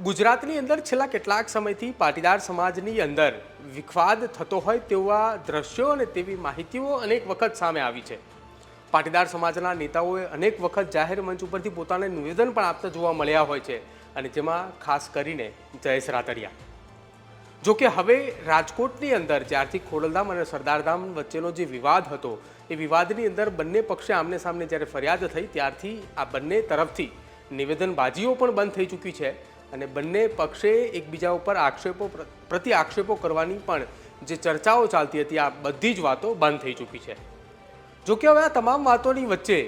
ગુજરાતની અંદર છેલ્લા કેટલાક સમયથી પાટીદાર સમાજની અંદર વિખવાદ થતો હોય તેવા દ્રશ્યો અને તેવી માહિતીઓ અનેક વખત સામે આવી છે। પાટીદાર સમાજના નેતાઓએ અનેક વખત જાહેર મંચ ઉપરથી પોતાને નિવેદન પણ આપતા જોવા મળ્યા હોય છે, અને જેમાં ખાસ કરીને જયેશ રાદડિયા। જો કે હવે રાજકોટની અંદર જ્યારથી ખોડલધામ અને સરદારધામ વચ્ચેનો જે વિવાદ હતો એ વિવાદની અંદર બંને પક્ષે આમને સામને જ્યારે ફરિયાદ થઈ ત્યારથી આ બંને તરફથી નિવેદનબાજીઓ પણ બંધ થઈ ચૂકી છે, અને બંને પક્ષે એકબીજા ઉપર આક્ષેપો પ્રતિ આક્ષેપો કરવાની પણ જે ચર્ચાઓ ચાલતી હતી આ બધી જ વાતો બંધ થઈ ચૂકી છે। જો કે હવે આ તમામ વાતોની વચ્ચે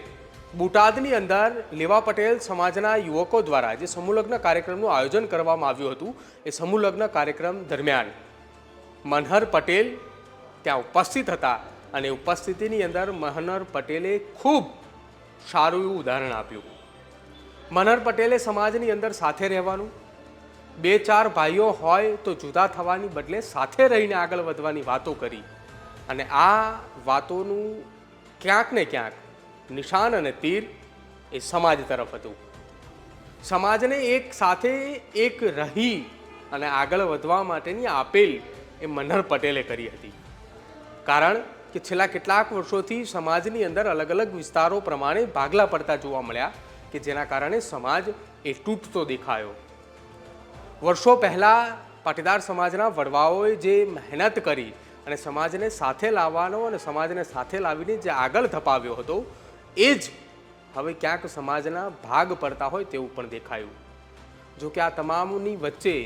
બોટાદની અંદર લેવા પટેલ સમાજના યુવકો દ્વારા જે સમૂહલગ્ન કાર્યક્રમનું આયોજન કરવામાં આવ્યું હતું એ સમૂહલગ્ન કાર્યક્રમ દરમિયાન મનહર પટેલ ત્યાં ઉપસ્થિત હતા, અને ઉપસ્થિતિની અંદર મનહર પટેલે ખૂબ સારું એવું ઉદાહરણ આપ્યું। મનહર પટેલે સમાજની અંદર સાથે રહેવાનું, બે ચાર ભાઈઓ હોય તો જુદા થવાની બદલે સાથે રહીને આગળ વધવાની વાતો કરી, અને આ વાતોનું ક્યાંક ને ક્યાંક નિશાન અને તીર એ સમાજ તરફ હતું। સમાજને એક સાથે એક રહી અને આગળ વધવા માટેની આપેલ એ મનહર પટેલે કરી હતી, કારણ કે છેલ્લા કેટલાક વર્ષોથી સમાજની અંદર અલગ અલગ વિસ્તારો પ્રમાણે ભાગલા પડતા જોવા મળ્યા કે જેના કારણે સમાજ એ તૂટતો દેખાયો। વર્ષો પહેલાં પાટીદાર સમાજના વડવાઓએ જે મહેનત કરી અને સમાજને સાથે લાવવાનો અને સમાજને સાથે લાવીને જે આગળ ધપાવ્યો હતો એ જ હવે ક્યાંક સમાજના ભાગ પડતા હોય તેવું પણ દેખાયું। જો કે આ તમામની વચ્ચે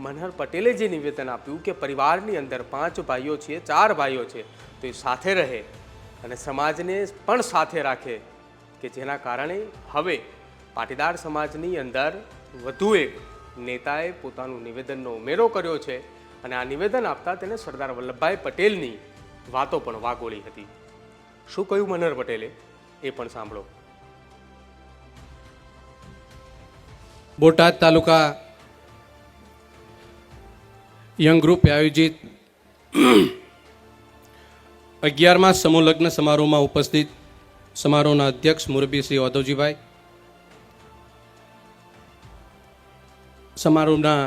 મનહર પટેલે જે નિવેદન આપ્યું કે પરિવારની અંદર 5 ભાઈઓ છે, 4 ભાઈઓ છે, તો એ સાથે રહે અને સમાજને પણ સાથે રાખે, કે જેના કારણે હવે પાટીદાર સમાજની અંદર વધુ એક નેતાએ પોતાનું નિવેદનનો ઉમેરો કર્યો છે, અને આ નિવેદન આપતા તેને સરદાર વલ્લભભાઈ પટેલની વાતો પણ વાગોળી હતી। શું કહ્યું મનહર પટેલે એ પણ સાંભળો। બોટાદ તાલુકા યંગ ગ્રુપે આયોજિત 11મા સમૂહ લગ્ન સમારોહમાં ઉપસ્થિત સમારોહના અધ્યક્ષ મુરબી શ્રી ઓધવજીભાઈ, સમારોહના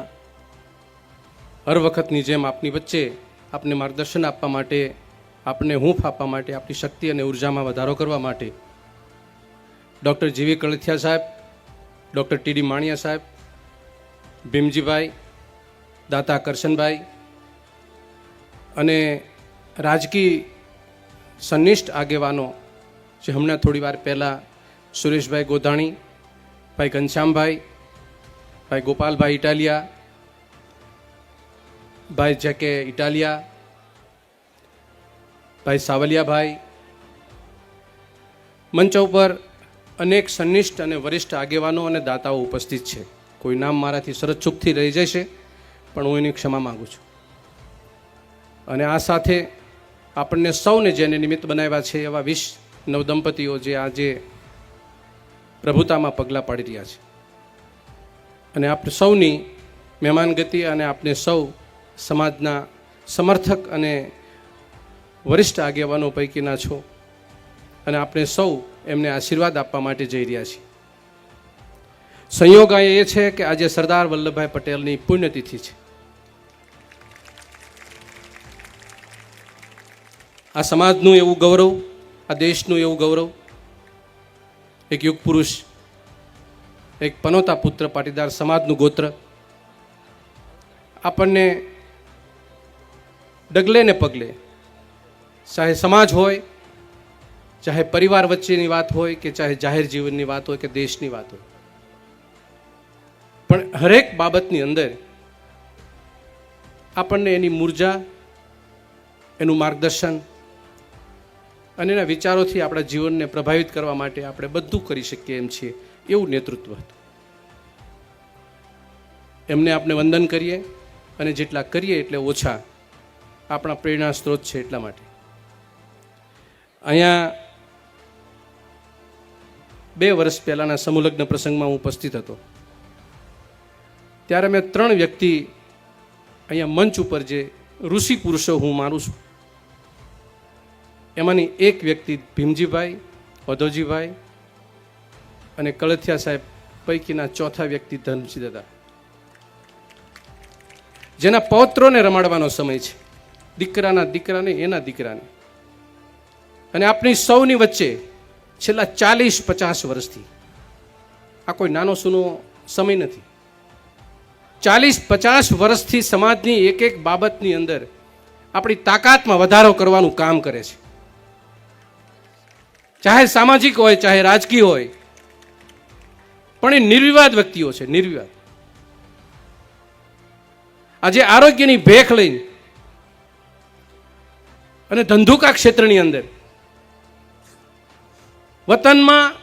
હર વખતની જેમ આપની વચ્ચે આપને માર્ગદર્શન આપવા માટે, આપને હૂંફ આપવા માટે, આપની શક્તિ અને ઉર્જામાં વધારો કરવા માટે ડૉક્ટર જીવી કળથિયા સાહેબ, ડૉક્ટર ટીડી માણિયા સાહેબ, ભીમજીભાઈ, દાતા કરશનભાઈ અને રાજકીય સંનિષ્ઠ આગેવાનો જે હમણાં થોડી વાર પહેલાં સુરેશભાઈ ગોધાણી, ભાઈ ઘનશ્યામભાઈ, ભાઈ ગોપાલભાઈ ઇટાલિયા, ભાઈ જેકે ઇટાલિયા, ભાઈ સાવલિયાભાઈ, મંચ ઉપર અનેક સંનિષ્ઠ અને વરિષ્ઠ આગેવાનો અને દાતાઓ ઉપસ્થિત છે। કોઈ નામ મારાથી સરસ ચૂકથી રહી જશે પણ હું એની ક્ષમા માગું છું। અને આ સાથે આપણને સૌને જેને નિમિત્ત બનાવ્યા છે એવા 20 નવદંપતીઓ જે આજે પ્રભુતામાં પગલાં પાડી રહ્યા છે, અને આપણે સૌની મહેમાનગતિ અને આપણે સૌ સમાજના સમર્થક અને વરિષ્ઠ આગેવાનો પૈકીના છો, અને આપણે સૌ એમને આશીર્વાદ આપવા માટે જઈ રહ્યા છીએ। સંયોગ એ છે કે આજે સરદાર વલ્લભભાઈ પટેલની પુણ્યતિથિ છે। આ સમાજનું એવું ગૌરવ, આ દેશનું એવું ગૌરવ, એક યુગ પુરુષ, એક પનોતા પુત્ર પાટીદાર સમાજનું ગોત્ર આપણને ડગલે ને પગલે, ચાહે સમાજ હોય, ચાહે પરિવાર વચ્ચેની વાત હોય, કે ચાહે જાહેર જીવનની વાત હોય, કે દેશની વાત હોય, પણ હરેક બાબતની અંદર આપણને એની મૂર્જા, એનું માર્ગદર્શન અને એના વિચારોથી આપણા જીવનને પ્રભાવિત કરવા માટે આપણે બધું કરી શકીએ એમ છીએ, એવું નેતૃત્વ હતું। એમને આપણે વંદન કરીએ, અને જેટલા કરીએ એટલે ઓછા આપણા પ્રેરણા સ્ત્રોત છે। એટલા માટે અહીંયા 2 વર્ષ પહેલાંના સમૂહલગ્ન પ્રસંગમાં હું ઉપસ્થિત હતો, ત્યારે મેં 3 વ્યક્તિ અહીંયા મંચ ઉપર જે ઋષિ પુરુષો હું માનું છું એમાંની એક વ્યક્તિ ભીમજીભાઈ, ઓધવજીભાઈ અને કળથિયા સાહેબ પૈકીના ચોથા વ્યક્તિ ધનસિંહ દાદા, જેના પૌત્રોને રમાડવાનો સમય છે, દીકરાના દીકરાને, એના દીકરાને. અને આપણી સૌની વચ્ચે છેલ્લા 40-50 વર્ષથી આ કોઈ નાનો સૂનો સમય નથી. 40-50 વર્ષથી સમાજની એક એક બાબતની અંદર આપણી તાકાતમાં વધારો કરવાનું કામ કરે છે. ચાહે સામાજિક હોય, ચાહે રાજકીય હોય, પણ એ નિર્વિવાદ વ્યક્તિઓ છે, નિર્વિવાદ. આજે આરોગ્યની ભેખ લઈને અને ધંધુકા ક્ષેત્રની અંદર વતનમાં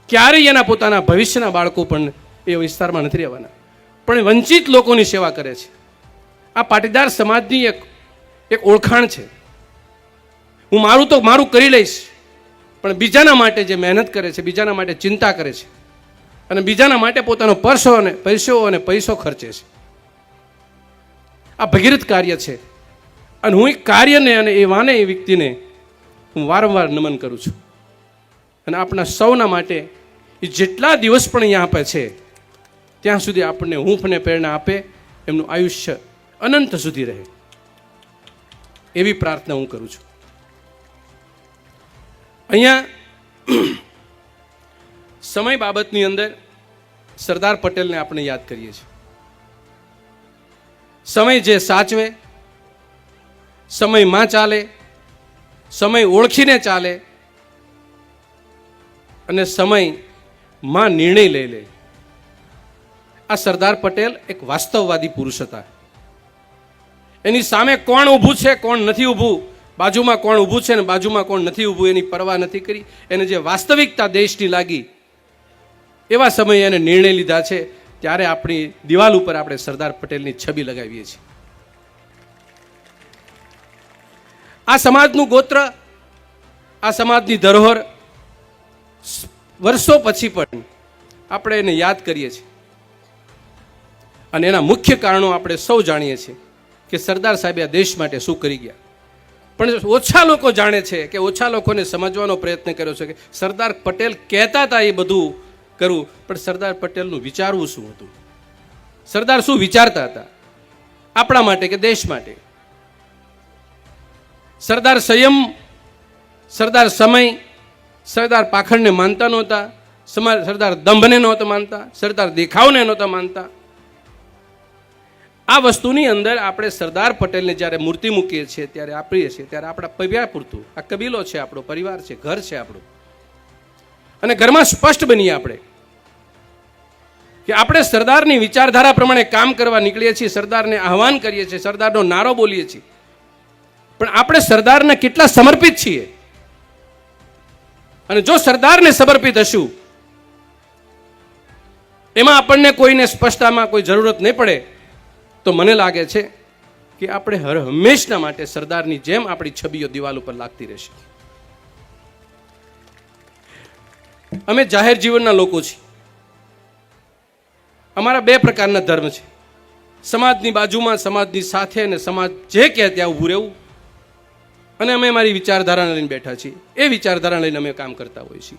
ક્યારેય એના પોતાના ભવિષ્યના બાળકો પણ એ વિસ્તારમાં નથી રહેવાના, પણ વંચિત લોકોની સેવા કરે છે. આ પાટીદાર સમાજની એક ઓળખાણ છે. હું મારું તો મારું કરી લઈશ, પણ બીજાના માટે જે મહેનત કરે છે, બીજાના માટે ચિંતા કરે છે અને બીજાના માટે પોતાનો પૈસો અને પૈસો ખર્ચે છે, આ ભગીરથ કાર્ય છે. અને હું એ કાર્યને અને એ વ્યક્તિને હું વારંવાર નમન કરું છું. અને આપણા સૌના માટે એ જેટલા દિવસ પણ અહીંયા આપે છે ત્યાં સુધી આપણને હૂંફને પ્રેરણા આપે, એમનું આયુષ્ય અનંત સુધી રહે, એવી પ્રાર્થના હું કરું છું. અહીંયા સમય બાબતની અંદર સરદાર પટેલને આપણે યાદ કરીએ છીએ. સમય જે સાચવે, સમયમાં ચાલે, સમય ઓળખીને ચાલે અને સમયમાં નિર્ણય લઈ લે, આ સરદાર પટેલ એક વાસ્તવવાદી પુરુષ હતા. એની સામે કોણ ઊભું છે, કોણ નથી ઊભું, બાજુમાં કોણ ઊભું છે ને બાજુમાં કોણ નથી ઊભું, એની પરવા નથી કરી. એને જે વાસ્તવિકતા દેશની લાગી એવા સમયે એને નિર્ણય લીધા છે. ત્યારે આપણી દિવાલ ઉપર આપણે સરદાર પટેલની છબી લગાવીએ છીએ. આ સમાજનું ગોત્ર, આ સમાજની ધરોહર વર્ષો પછી પણ આપણે એને યાદ કરીએ છીએ. અને એના મુખ્ય કારણો આપણે સૌ જાણીએ છીએ કે સરદાર સાહેબે આ દેશ માટે શું કરી ગયા. પણ ઓછા લોકો જાણે છે કે ઓછા લોકોને સમજવાનો પ્રયત્ન કર્યો છે કે સરદાર પટેલ કહેતા હતા એ બધું કરવું, પણ સરદાર પટેલનું વિચારવું શું હતું, સરદાર શું વિચારતા હતા આપણા માટે કે દેશ માટે. સરદાર સંયમ, સરદાર સમય, સરદાર પાખંડને માનતા નહોતા, સરદાર દંભને નહોતા માનતા, સરદાર દેખાવને નહોતા માનતા. આ વસ્તુની અંદર આપણે સરદાર પટેલને જ્યારે મૂર્તિ મૂકીએ છીએ, ત્યારે આપીએ છીએ, ત્યારે આપણા પરિવાર પૂરતું, આ કબીલો છે, આપણો પરિવાર છે, ઘર છે આપણું. અને ઘરમાં સ્પષ્ટ બનીએ આપણે કે આપણે સરદારની વિચારધારા પ્રમાણે કામ કરવા નીકળીએ છીએ, સરદારને આહવાન કરીએ છીએ, સરદારનો નારો બોલીએ છીએ, પણ આપણે સરદારને કેટલા સમર્પિત છીએ. અને જો સરદારને સમર્પિત હશું, એમાં આપણને કોઈને સ્પષ્ટતામાં કોઈ જરૂરત નહીં પડે, તો મને લાગે છે કે આપણે હંમેશના માટે સરદારની જેમ આપણી છબીઓ દિવાલ ઉપર લાગતી રહેશે. અમે જાહેર જીવનના લોકો છીએ. અમારા બે પ્રકારના ધર્મ છે, સમાજની બાજુમાં, સમાજની સાથે, અને સમાજ જે કહે ત્યાં ઊભું રહેવું. અને અમે અમારી વિચારધારાને લઈને બેઠા છીએ, એ વિચારધારા લઈને અમે કામ કરતા હોઈએ છીએ.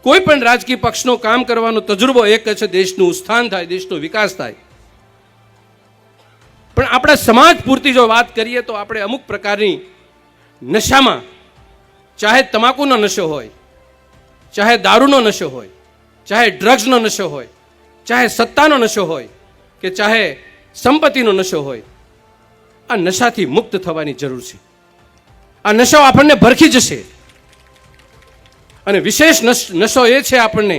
કોઈ પણ રાજકીય પક્ષનો કામ કરવાનો તજુર્બો એક છે, દેશનું ઉત્થાન થાય, દેશનો વિકાસ થાય. પણ આપણા સમાજ પૂરતી જો વાત કરીએ તો આપણે અમુક પ્રકારની નશામાં, ચાહે તમાકુનો નશો હોય, ચાહે દારૂનો નશો હોય, ચાહે ડ્રગ્સનો નશો હોય, ચાહે સત્તાનો નશો હોય કે ચાહે સંપત્તિનો નશો હોય, આ નશાથી મુક્ત થવાની જરૂર છે. આ નશો આપણને ભરખી જશે. અને વિશેષ નશો એ છે આપણને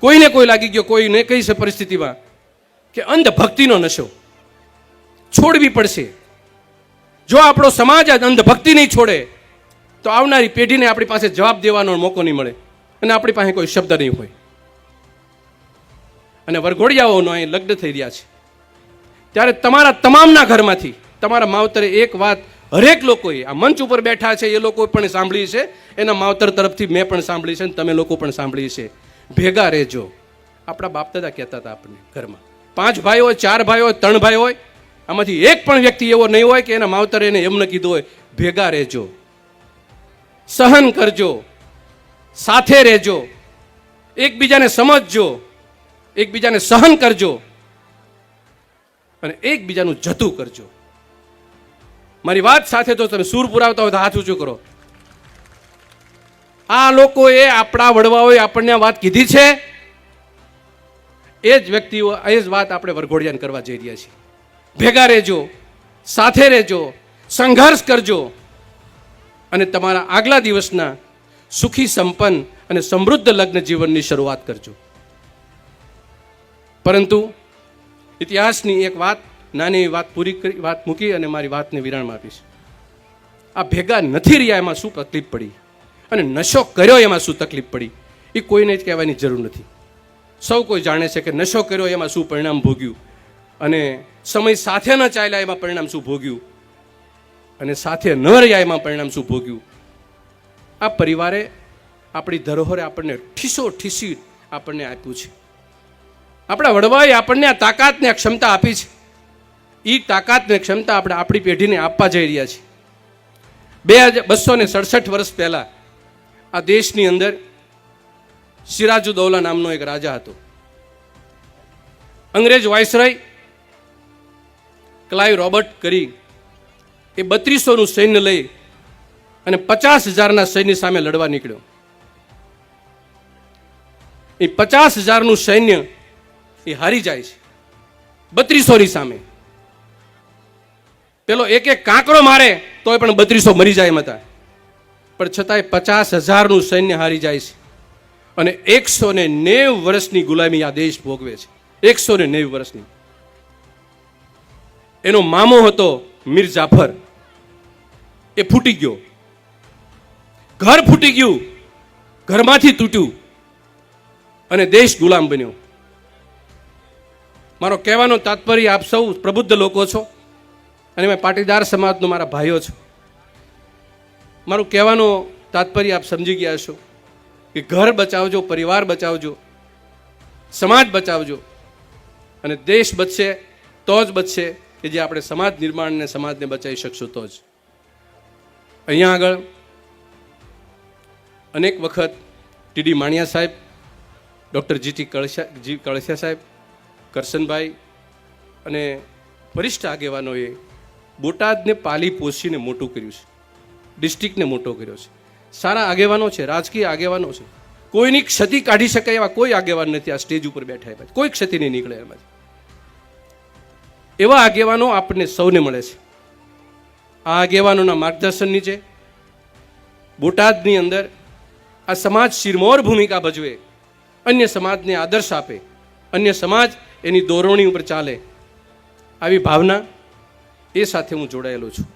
કોઈને કોઈ લાગી ગયો, કોઈને કઈ છે પરિસ્થિતિમાં કે અંધભક્તિનો નશો છોડવી પડશે. જો આપણો સમાજ આ અંધભક્તિ નહીં છોડે તો આવનારી પેઢીને આપણી પાસે જવાબ દેવાનો મોકો નહીં મળે અને આપણી પાસે કોઈ શબ્દ નહીં હોય. અને વરઘોડિયાઓનો અહીં લગ્ન થઈ રહ્યા છે, ત્યારે તમારા તમામના ઘરમાંથી તમારા માવતરે એક વાત હરેક લોકોએ, આ મંચ ઉપર બેઠા છે એ લોકો પણ સાંભળી છે, એના માવતર તરફથી મેં પણ સાંભળી છે અને તમે લોકો પણ સાંભળી છે. ભેગા રહેજો. આપણા બાપ દાદા કહેતા હતા આપણને, ઘરમાં 5 ભાઈ હોય, 4 ભાઈ હોય, 3 ભાઈ હોય, આમાંથી એક પણ વ્યક્તિ એવો નહીં હોય કે એના માવતરે એને એમ ન કીધું હોય ભેગા રહેજો, સહન કરજો, સાથે રહેજો, એકબીજાને સમજજો, એકબીજાને સહન કરજો. અને એકબીજાનું જતું કરજો. મારી વાત સાથે તો તમે સૂર પુરાવતા હોય તો હાથ ઊંચું કરો. આ લોકોએ આપણા વડવાઓએ આપણને આ વાત કીધી છે, એ જ વ્યક્તિઓ એ જ વાત આપણે વરઘોડિયાને કરવા જઈ રહ્યા છીએ. ભેગા રહેજો, સાથે રહેજો, સંઘર્ષ કરજો અને તમારા આગલા દિવસના સુખી સંપન્ન અને સમૃદ્ધ લગ્ન જીવનની શરૂઆત કરજો. પરંતુ ઇતિહાસની એક વાત, નાની વાત વાત મૂકી અને મારી વાતને વિરામ આપીશ. આ ભેગા નથી રહ્યા એમાં શું તકલીફ પડી અને નશો કર્યો એમાં શું તકલીફ પડી એ કોઈને જ કહેવાની જરૂર નથી. સૌ કોઈ જાણે છે કે નશો કર્યો એમાં શું પરિણામ ભોગ્યું અને સમય સાથે ન ચાલ્યા એમાં પરિણામ શું ભોગ્યું અને સાથે ન રહ્યા એમાં પરિણામ શું ભોગ્યું. આ પરિવારે આપણી ધરોહરે આપણને ઠીસો ઠીસી આપણને આપ્યું છે. આપણા વડવાએ આપણને આ તાકાતને આ ક્ષમતા આપી છે. એ તાકાતને ક્ષમતા આપણે આપણી પેઢીને આપવા જઈ રહ્યા છીએ. 267 વર્ષ પહેલા આ દેશની અંદર સિરાજુદ્દૌલા નામનો એક રાજા હતો. અંગ્રેજ વાઇસરોય ક્લાઇવ રોબર્ટ કરી એ 3200નું સૈન્ય લઈ અને 50,000ના સૈન્ય સામે લડવા નીકળ્યો. એ 50,000નું સૈન્ય એ હારી જાય છે 3200ની સામે. પેલો એક એક કાંકરો મારે તોય પણ 3200 મરી જાય એમ હતા, પણ છતાંય 50,000નું સૈન્ય હારી જાય છે અને 190 વર્ષની ગુલામી આ દેશ ભોગવે છે. 190 વર્ષની. એનો મામો હતો મીર જાફર, એ ફૂટી ગયો. ઘર ફૂટી ગયું, ઘરમાંથી તૂટ્યું અને દેશ ગુલામ બન્યો. મારો કહેવાનો તાત્પર્ય, આપ સૌ પ્રબુદ્ધ લોકો છો અને મેં પાટીદાર સમાજનો મારા ભાઈઓ છો. મારું કહેવાનો તાત્પર્ય આપ સમજી ગયા છો કે ઘર બચાવજો, પરિવાર બચાવજો, સમાજ બચાવજો અને દેશ બચશે તો જ બચશે કે જે આપણે સમાજ નિર્માણને સમાજને બચાવી શકશું તો જ. અહીંયા આગળ અનેક વખત ટીડી માણિયા સાહેબ, ડૉક્ટર જીટી કળશિયા સાહેબ, કરશનભાઈ અને વરિષ્ઠ આગેવાનોએ બોટાદને પાલી પોષીને મોટું કર્યું છે, ડિસ્ટ્રિક્ટને મોટો કર્યો છે. સારા આગેવાનો છે, રાજકીય આગેવાનો છે. કોઈની ક્ષતિ કાઢી શકાય એવા કોઈ આગેવાન નથી આ સ્ટેજ ઉપર બેઠા એમાં. કોઈ ક્ષતિ નહીં નીકળે એમાં. એવા આગેવાનો આપણને સૌને મળે છે. આ આગેવાનોના માર્ગદર્શન નીચે બોટાદની અંદર આ સમાજ શિરમોર ભૂમિકા ભજવે, અન્ય સમાજને આદર્શ આપે, અન્ય સમાજ એની દોરવણી ઉપર ચાલે, આવી ભાવના એ સાથે હું જોડાયેલો છું.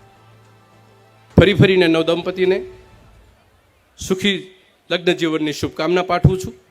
ફરીને નવદંપતિને સુખી લગ્ન જીવનની શુભકામના પાઠવું છું.